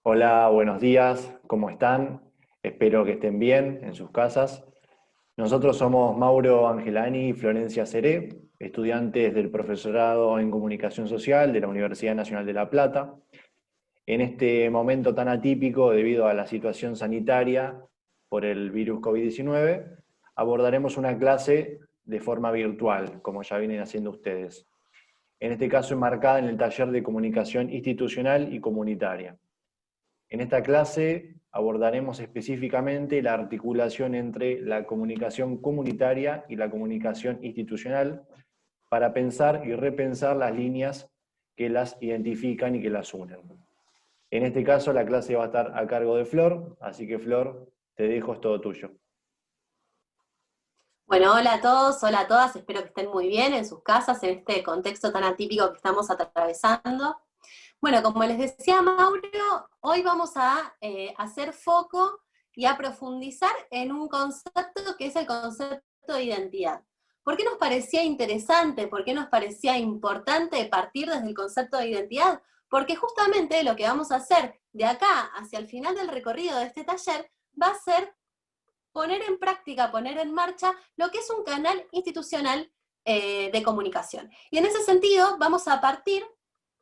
Hola, buenos días, ¿cómo están? Espero que estén bien en sus casas. Nosotros somos Mauro Angelani y Florencia Seré, estudiantes del profesorado en Comunicación Social de la Universidad Nacional de La Plata. En este momento tan atípico debido a la situación sanitaria por el virus COVID-19, abordaremos una clase de forma virtual, como ya vienen haciendo ustedes. En este caso enmarcada en el taller de comunicación institucional y comunitaria. En esta clase abordaremos específicamente la articulación entre la comunicación comunitaria y la comunicación institucional para pensar y repensar las líneas que las identifican y que las unen. En este caso la clase va a estar a cargo de Flor, así que Flor, te dejo, es todo tuyo. Bueno, hola a todos, hola a todas, espero que estén muy bien en sus casas en este contexto tan atípico que estamos atravesando. Bueno, como les decía Mauro, hoy vamos a hacer foco y a profundizar en un concepto que es el concepto de identidad. ¿Por qué nos parecía interesante, por qué nos parecía importante partir desde el concepto de identidad? Porque justamente lo que vamos a hacer de acá hacia el final del recorrido de este taller va a ser poner en práctica, poner en marcha lo que es un canal institucional de comunicación. Y en ese sentido vamos a partir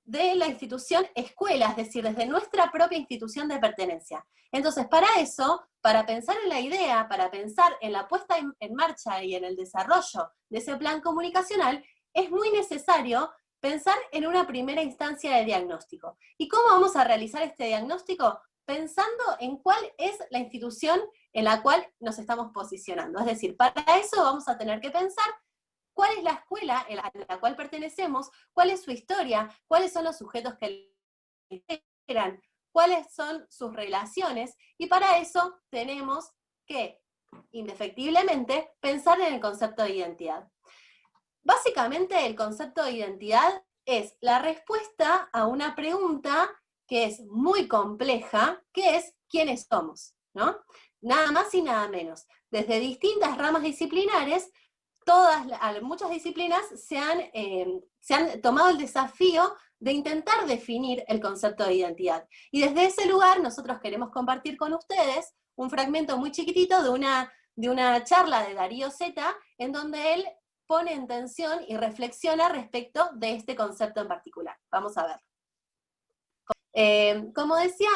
de la institución escuela, es decir, desde nuestra propia institución de pertenencia. Entonces, para eso, para pensar en la idea, para pensar en la puesta en marcha y en el desarrollo de ese plan comunicacional, es muy necesario pensar en una primera instancia de diagnóstico. ¿Y cómo vamos a realizar este diagnóstico? Pensando en cuál es la institución en la cual nos estamos posicionando. Es decir, para eso vamos a tener que pensar cuál es la escuela a la cual pertenecemos, cuál es su historia, cuáles son los sujetos que la integran, cuáles son sus relaciones, y para eso tenemos que, indefectiblemente, pensar en el concepto de identidad. Básicamente, el concepto de identidad es la respuesta a una pregunta que es muy compleja, que es ¿quiénes somos? ¿No? Nada más y nada menos. Desde distintas ramas disciplinares, muchas disciplinas se han tomado el desafío de intentar definir el concepto de identidad. Y desde ese lugar nosotros queremos compartir con ustedes un fragmento muy chiquitito de una charla de Darío Zeta, en donde él pone en tensión y reflexiona respecto de este concepto en particular. Vamos a ver. Como decía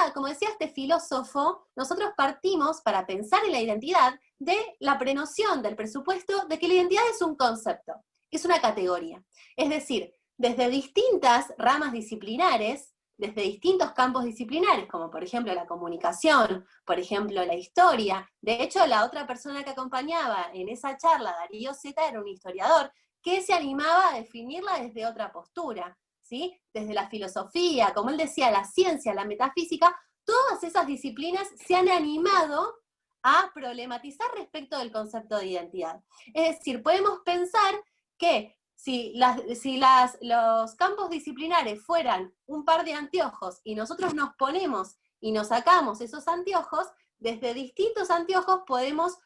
este filósofo, nosotros partimos para pensar en la identidad de la prenoción del presupuesto de que la identidad es un concepto, es una categoría. Es decir, desde distintas ramas disciplinares, desde distintos campos disciplinares, como por ejemplo la comunicación, por ejemplo la historia. De hecho, la otra persona que acompañaba en esa charla, Darío Zeta, era un historiador que se animaba a definirla desde otra postura. ¿Sí? Desde la filosofía, como él decía, la ciencia, la metafísica, todas esas disciplinas se han animado a problematizar respecto del concepto de identidad. Es decir, podemos pensar que si los campos disciplinares fueran un par de anteojos y nosotros nos ponemos y nos sacamos esos anteojos, desde distintos anteojos podemos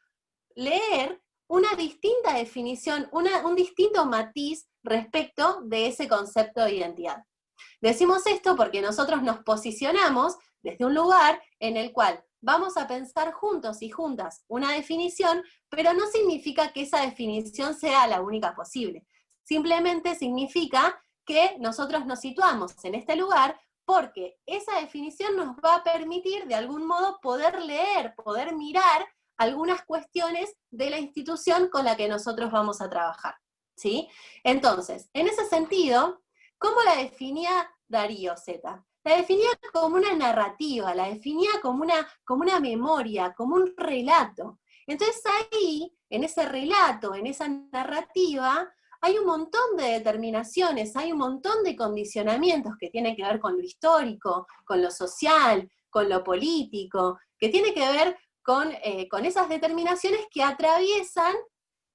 leer una distinta definición, un distinto matiz respecto de ese concepto de identidad. Decimos esto porque nosotros nos posicionamos desde un lugar en el cual vamos a pensar juntos y juntas una definición, pero no significa que esa definición sea la única posible. Simplemente significa que nosotros nos situamos en este lugar porque esa definición nos va a permitir de algún modo poder leer, poder mirar algunas cuestiones de la institución con la que nosotros vamos a trabajar, ¿sí? Entonces, en ese sentido, ¿cómo la definía Darío Zeta? La definía como una narrativa, la definía como una memoria, como un relato. Entonces ahí, en ese relato, en esa narrativa, hay un montón de determinaciones, hay un montón de condicionamientos que tienen que ver con lo histórico, con lo social, con lo político, que tiene que ver con esas determinaciones que atraviesan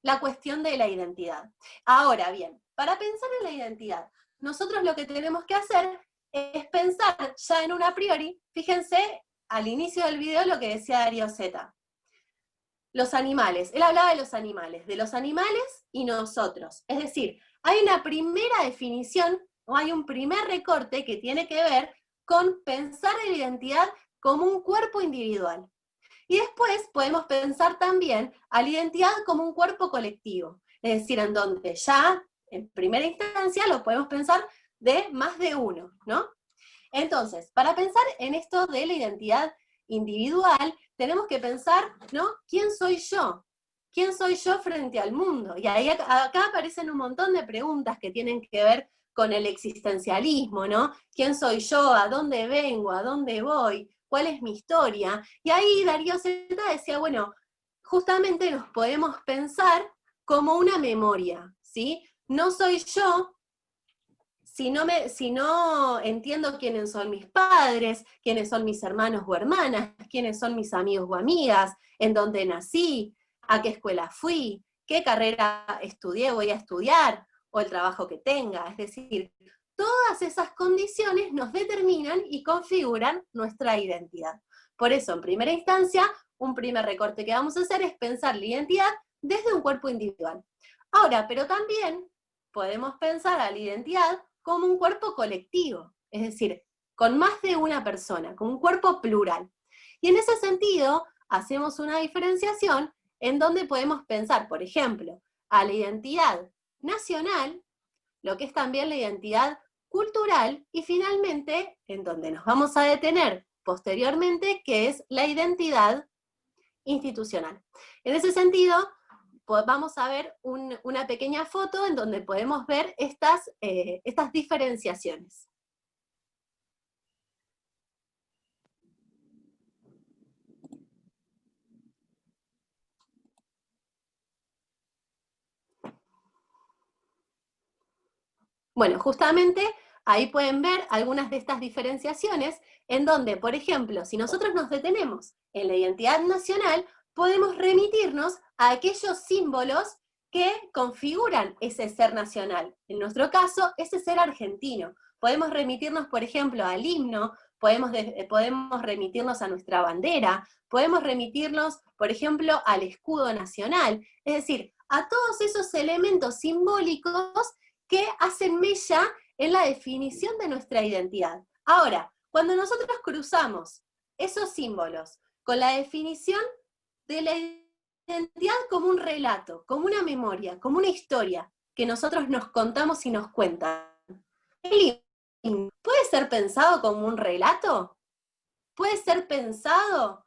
la cuestión de la identidad. Ahora bien, para pensar en la identidad, nosotros lo que tenemos que hacer es pensar ya en un a priori. Fíjense al inicio del video lo que decía Darío Zeta. Los animales, él hablaba de los animales y nosotros. Es decir, hay una primera definición, o hay un primer recorte que tiene que ver con pensar en la identidad como un cuerpo individual. Y después podemos pensar también a la identidad como un cuerpo colectivo, es decir, en donde ya en primera instancia lo podemos pensar de más de uno, ¿no? Entonces, para pensar en esto de la identidad individual, tenemos que pensar, ¿no? ¿Quién soy yo? ¿Quién soy yo frente al mundo? Y ahí acá aparecen un montón de preguntas que tienen que ver con el existencialismo, ¿no? ¿Quién soy yo? ¿A dónde vengo? ¿A dónde voy? ¿Cuál es mi historia? Y ahí Darío Zeta decía, bueno, justamente nos podemos pensar como una memoria, ¿sí? No soy yo si no entiendo quiénes son mis padres, quiénes son mis hermanos o hermanas, quiénes son mis amigos o amigas, en dónde nací, a qué escuela fui, qué carrera estudié, voy a estudiar, o el trabajo que tenga. Es decir, todas esas condiciones nos determinan y configuran nuestra identidad. Por eso, en primera instancia, un primer recorte que vamos a hacer es pensar la identidad desde un cuerpo individual. Ahora, pero también podemos pensar a la identidad como un cuerpo colectivo, es decir, con más de una persona, como un cuerpo plural. Y en ese sentido, hacemos una diferenciación en donde podemos pensar, por ejemplo, a la identidad nacional, lo que es también la identidad cultural, y finalmente, en donde nos vamos a detener posteriormente, que es la identidad institucional. En ese sentido, vamos a ver una pequeña foto en donde podemos ver estas diferenciaciones. Bueno, justamente ahí pueden ver algunas de estas diferenciaciones en donde, por ejemplo, si nosotros nos detenemos en la identidad nacional, podemos remitirnos a aquellos símbolos que configuran ese ser nacional. En nuestro caso, ese ser argentino. Podemos remitirnos, por ejemplo, al himno, podemos remitirnos a nuestra bandera, podemos remitirnos, por ejemplo, al escudo nacional. Es decir, a todos esos elementos simbólicos que hacen mella en la definición de nuestra identidad. Ahora, cuando nosotros cruzamos esos símbolos con la definición de la identidad como un relato, como una memoria, como una historia que nosotros nos contamos y nos cuentan, ¿puede ser pensado como un relato? ¿Puede ser pensado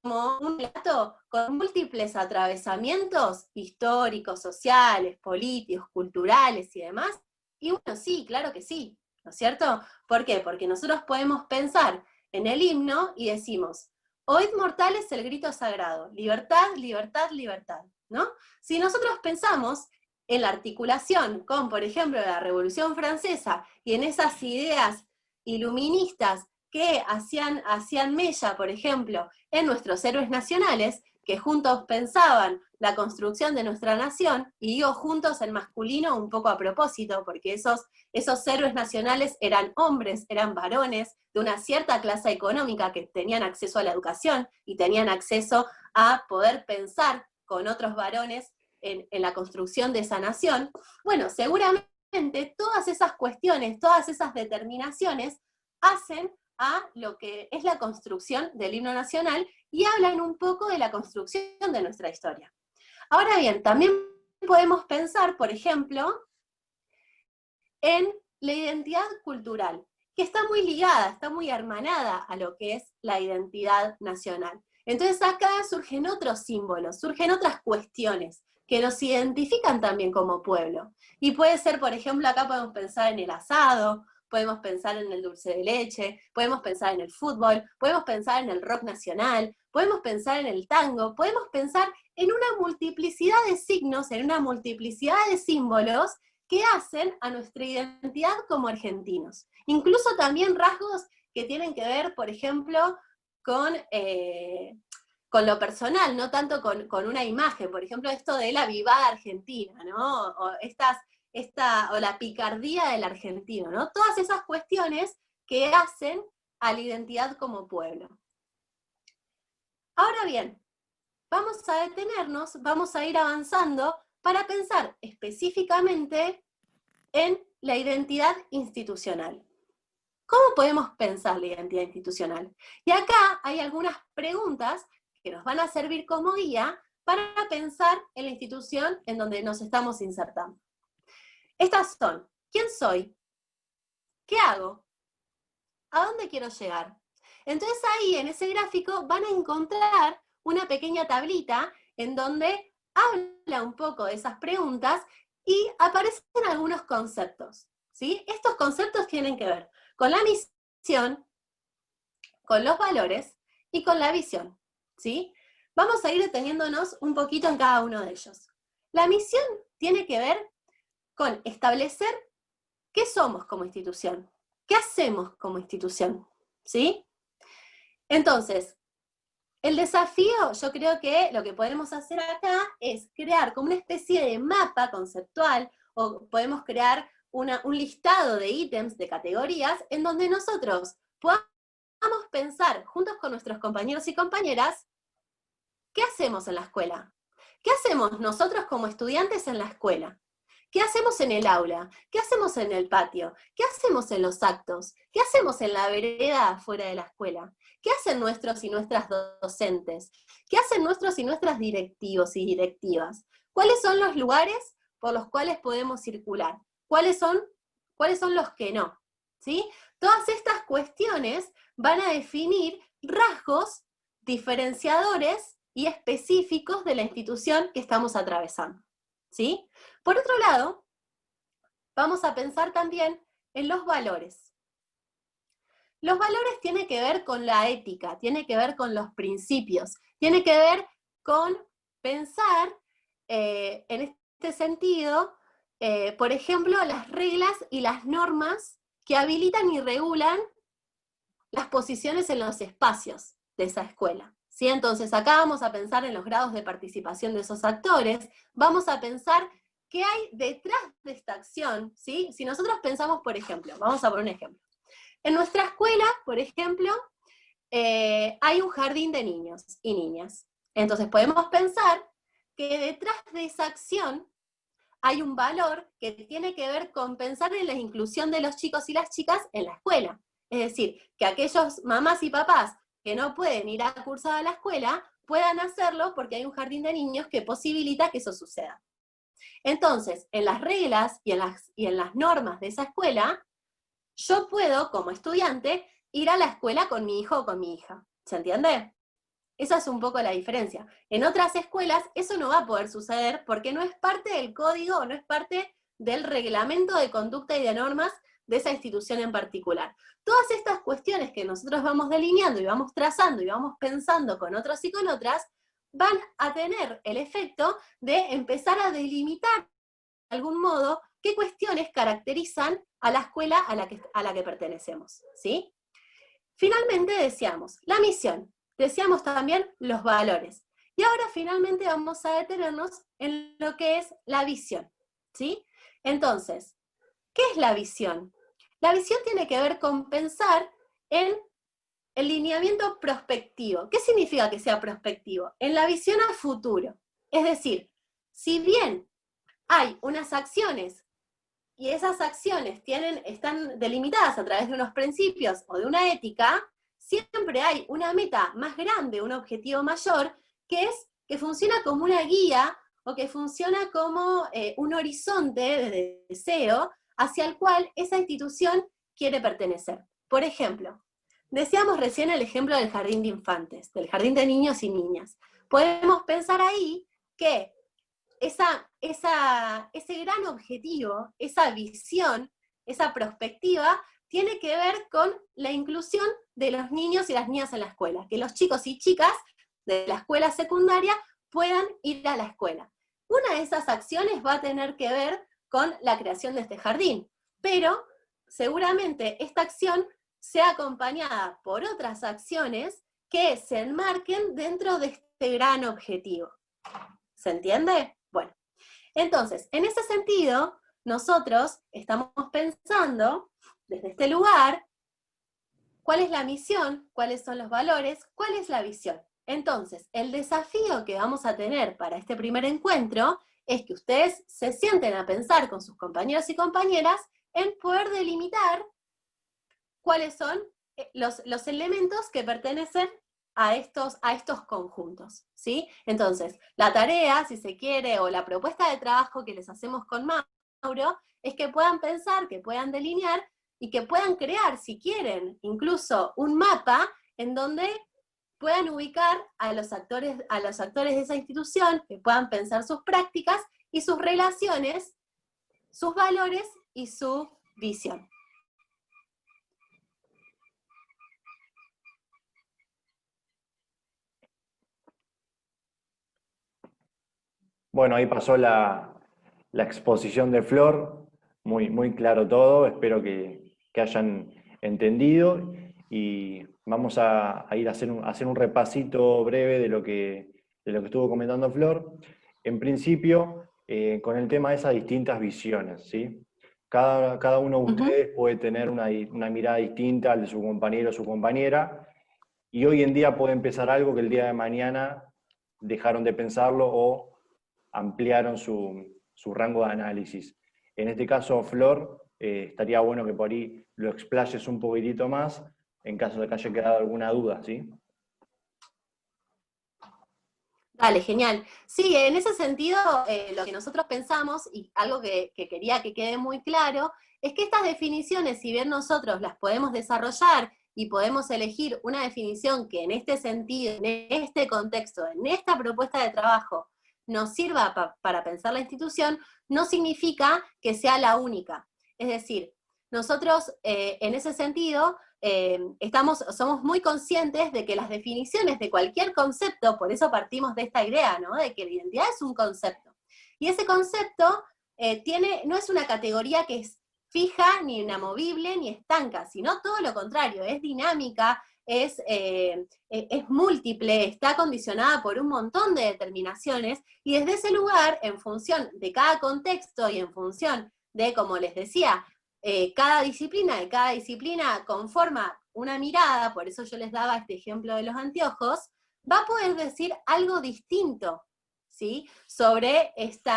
como un relato con múltiples atravesamientos históricos, sociales, políticos, culturales y demás? Y bueno, sí, claro que sí, ¿no es cierto? ¿Por qué? Porque nosotros podemos pensar en el himno y decimos, oíd mortales el grito sagrado, libertad, libertad, libertad, ¿no? Si nosotros pensamos en la articulación con, por ejemplo, la Revolución Francesa y en esas ideas iluministas que hacían mella, por ejemplo, en nuestros héroes nacionales, que juntos pensaban la construcción de nuestra nación, y digo juntos en masculino un poco a propósito, porque esos héroes nacionales eran hombres, eran varones de una cierta clase económica que tenían acceso a la educación y tenían acceso a poder pensar con otros varones en la construcción de esa nación. Bueno, seguramente todas esas cuestiones, todas esas determinaciones hacen a lo que es la construcción del himno nacional y hablan un poco de la construcción de nuestra historia. Ahora bien, también podemos pensar, por ejemplo, en la identidad cultural, que está muy ligada, está muy hermanada a lo que es la identidad nacional. Entonces acá surgen otros símbolos, surgen otras cuestiones que nos identifican también como pueblo. Y puede ser, por ejemplo, acá podemos pensar en el asado, podemos pensar en el dulce de leche, podemos pensar en el fútbol, podemos pensar en el rock nacional, podemos pensar en el tango, podemos pensar en una multiplicidad de signos, en una multiplicidad de símbolos que hacen a nuestra identidad como argentinos. Incluso también rasgos que tienen que ver, por ejemplo, con lo personal, no tanto con una imagen, por ejemplo, esto de la vivada argentina, ¿no? O la picardía del argentino, ¿no? Todas esas cuestiones que hacen a la identidad como pueblo. Ahora bien, vamos a detenernos, vamos a ir avanzando para pensar específicamente en la identidad institucional. ¿Cómo podemos pensar la identidad institucional? Y acá hay algunas preguntas que nos van a servir como guía para pensar en la institución en donde nos estamos insertando. Estas son: ¿quién soy? ¿Qué hago? ¿A dónde quiero llegar? Entonces ahí, en ese gráfico, van a encontrar una pequeña tablita en donde habla un poco de esas preguntas y aparecen algunos conceptos, ¿sí? Estos conceptos tienen que ver con la misión, con los valores y con la visión, ¿sí? Vamos a ir deteniéndonos un poquito en cada uno de ellos. La misión tiene que ver con establecer qué somos como institución, qué hacemos como institución, ¿sí? Entonces, el desafío, yo creo que lo que podemos hacer acá es crear como una especie de mapa conceptual, o podemos crear un listado de ítems, de categorías, en donde nosotros podamos pensar juntos con nuestros compañeros y compañeras qué hacemos en la escuela, qué hacemos nosotros como estudiantes en la escuela, qué hacemos en el aula, qué hacemos en el patio, qué hacemos en los actos, qué hacemos en la vereda fuera de la escuela, qué hacen nuestros y nuestras docentes, qué hacen nuestros y nuestras directivos y directivas, cuáles son los lugares por los cuales podemos circular, cuáles son los que no, ¿sí? Todas estas cuestiones van a definir rasgos diferenciadores y específicos de la institución que estamos atravesando, ¿sí? Por otro lado, vamos a pensar también en los valores. Los valores tienen que ver con la ética, tienen que ver con los principios, tiene que ver con pensar en este sentido, por ejemplo, las reglas y las normas que habilitan y regulan las posiciones en los espacios de esa escuela, ¿sí? Entonces acá vamos a pensar en los grados de participación de esos actores, vamos a pensar qué hay detrás de esta acción, ¿sí? Si nosotros pensamos, por ejemplo, vamos a poner un ejemplo. En nuestra escuela, por ejemplo, hay un jardín de niños y niñas. Entonces podemos pensar que detrás de esa acción hay un valor que tiene que ver con pensar en la inclusión de los chicos y las chicas en la escuela. Es decir, que aquellos mamás y papás que no pueden ir a cursar a la escuela puedan hacerlo porque hay un jardín de niños que posibilita que eso suceda. Entonces, en las reglas y en las normas de esa escuela, yo puedo, como estudiante, ir a la escuela con mi hijo o con mi hija. ¿Se entiende? Esa es un poco la diferencia. En otras escuelas eso no va a poder suceder porque no es parte del código o no es parte del reglamento de conducta y de normas de esa institución en particular. Todas estas cuestiones que nosotros vamos delineando y vamos trazando y vamos pensando con otros y con otras, van a tener el efecto de empezar a delimitar de algún modo qué cuestiones caracterizan a la escuela a la que pertenecemos, ¿sí? Finalmente decíamos la misión, decíamos también los valores. Y ahora finalmente vamos a detenernos en lo que es la visión, ¿sí? Entonces, ¿qué es la visión? La visión tiene que ver con pensar en el lineamiento prospectivo. ¿Qué significa que sea prospectivo? En la visión al futuro. Es decir, si bien hay unas acciones y esas acciones están delimitadas a través de unos principios o de una ética, siempre hay una meta más grande, un objetivo mayor, que funciona como una guía o que funciona como un horizonte de deseo hacia el cual esa institución quiere pertenecer. Por ejemplo, decíamos recién el ejemplo del jardín de infantes, del jardín de niños y niñas. Podemos pensar ahí que ese gran objetivo, esa visión, esa perspectiva, tiene que ver con la inclusión de los niños y las niñas en la escuela, que los chicos y chicas de la escuela secundaria puedan ir a la escuela. Una de esas acciones va a tener que ver con la creación de este jardín, pero seguramente esta acción sea acompañada por otras acciones que se enmarquen dentro de este gran objetivo. ¿Se entiende? Bueno, entonces, en ese sentido, nosotros estamos pensando desde este lugar cuál es la misión, cuáles son los valores, cuál es la visión. Entonces, el desafío que vamos a tener para este primer encuentro es que ustedes se sienten a pensar con sus compañeros y compañeras en poder delimitar cuáles son los elementos que pertenecen a estos conjuntos, ¿sí? Entonces, la tarea, si se quiere, o la propuesta de trabajo que les hacemos con Mauro, es que puedan pensar, que puedan delinear, y que puedan crear, si quieren, incluso un mapa en donde puedan ubicar a los actores de esa institución, que puedan pensar sus prácticas y sus relaciones, sus valores y su visión. Bueno, ahí pasó la exposición de Flor, muy, muy claro todo, espero que hayan entendido y vamos a ir a hacer un repasito breve de lo que estuvo comentando Flor. En principio, con el tema de esas distintas visiones, ¿sí? Cada uno de ustedes puede tener una mirada distinta al de su compañero o su compañera, y hoy en día puede empezar algo que el día de mañana dejaron de pensarlo o ampliaron su rango de análisis. En este caso, Flor, estaría bueno que por ahí lo explayes un poquitito más en caso de que haya quedado alguna duda, ¿sí? Dale, genial. Sí, en ese sentido, lo que nosotros pensamos, y algo que quería que quede muy claro, es que estas definiciones, si bien nosotros las podemos desarrollar y podemos elegir una definición que en este sentido, en este contexto, en esta propuesta de trabajo, nos sirva para pensar la institución, no significa que sea la única. Es decir, nosotros en ese sentido somos muy conscientes de que las definiciones de cualquier concepto, por eso partimos de esta idea, ¿no? De que la identidad es un concepto. Y ese concepto no es una categoría que es fija, ni inamovible, ni estanca, sino todo lo contrario, es dinámica, es múltiple, está condicionada por un montón de determinaciones, y desde ese lugar, en función de cada contexto y en función de, como les decía, cada disciplina conforma una mirada, por eso yo les daba este ejemplo de los anteojos, va a poder decir algo distinto, ¿sí? Sobre este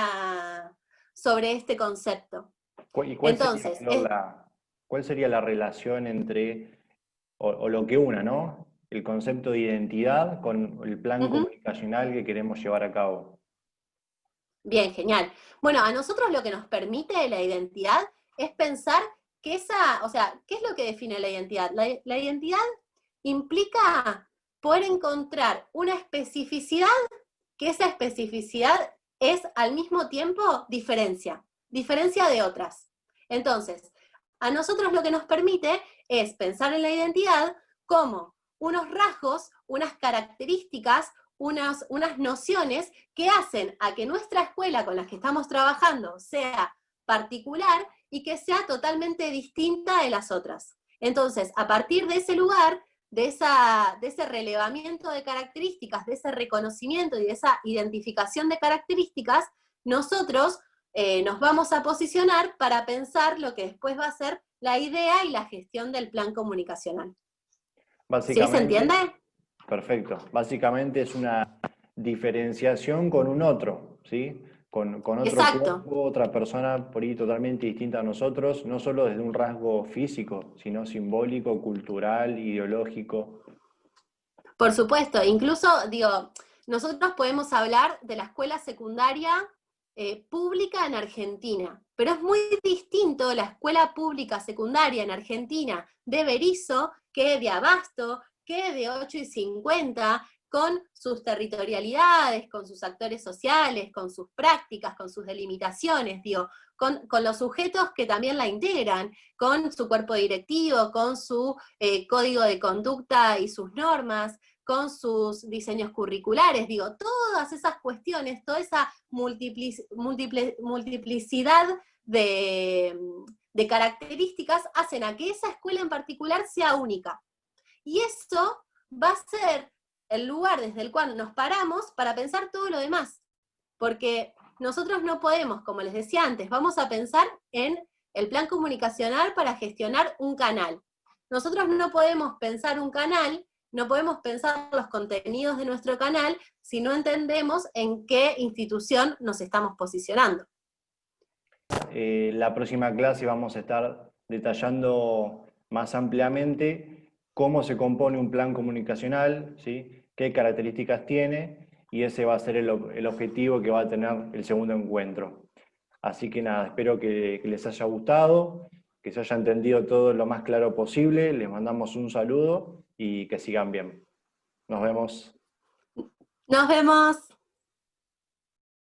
concepto. ¿Y cuál Entonces, sería, cuál sería la relación entre, o lo que una, ¿no? El concepto de identidad con el plan comunicacional que queremos llevar a cabo? Bien, genial. Bueno, a nosotros lo que nos permite la identidad es pensar que ¿qué es lo que define la identidad? La identidad implica poder encontrar una especificidad, que esa especificidad es al mismo tiempo diferencia de otras. Entonces, a nosotros lo que nos permite es pensar en la identidad como unos rasgos, unas características, unas nociones que hacen a que nuestra escuela con la que estamos trabajando sea particular y que sea totalmente distinta de las otras. Entonces, a partir de ese lugar, de ese relevamiento de características, de ese reconocimiento y de esa identificación de características, nosotros nos vamos a posicionar para pensar lo que después va a ser la idea y la gestión del plan comunicacional. ¿Sí se entiende? Perfecto. Básicamente es una diferenciación con un otro, ¿sí? Con otro cuerpo, otra persona por ahí totalmente distinta a nosotros, no solo desde un rasgo físico, sino simbólico, cultural, ideológico. Por supuesto, incluso, nosotros podemos hablar de la escuela secundaria pública en Argentina, pero es muy distinto la escuela pública secundaria en Argentina de Berisso que de Abasto, que de 8 y 50, con sus territorialidades, con sus actores sociales, con sus prácticas, con sus delimitaciones, con los sujetos que también la integran, con su cuerpo directivo, con su código de conducta y sus normas, con sus diseños curriculares, todas esas cuestiones, toda esa multiplicidad de características hacen a que esa escuela en particular sea única. Y eso va a ser el lugar desde el cual nos paramos para pensar todo lo demás. Porque nosotros no podemos, como les decía antes, vamos a pensar en el plan comunicacional para gestionar un canal. Nosotros no podemos pensar un canal, no podemos pensar los contenidos de nuestro canal si no entendemos en qué institución nos estamos posicionando. La próxima clase vamos a estar detallando más ampliamente cómo se compone un plan comunicacional, ¿sí? Qué características tiene, y ese va a ser el objetivo que va a tener el segundo encuentro. Así que nada, espero que les haya gustado, que se haya entendido todo lo más claro posible. Les mandamos un saludo y que sigan bien. Nos vemos. Nos vemos.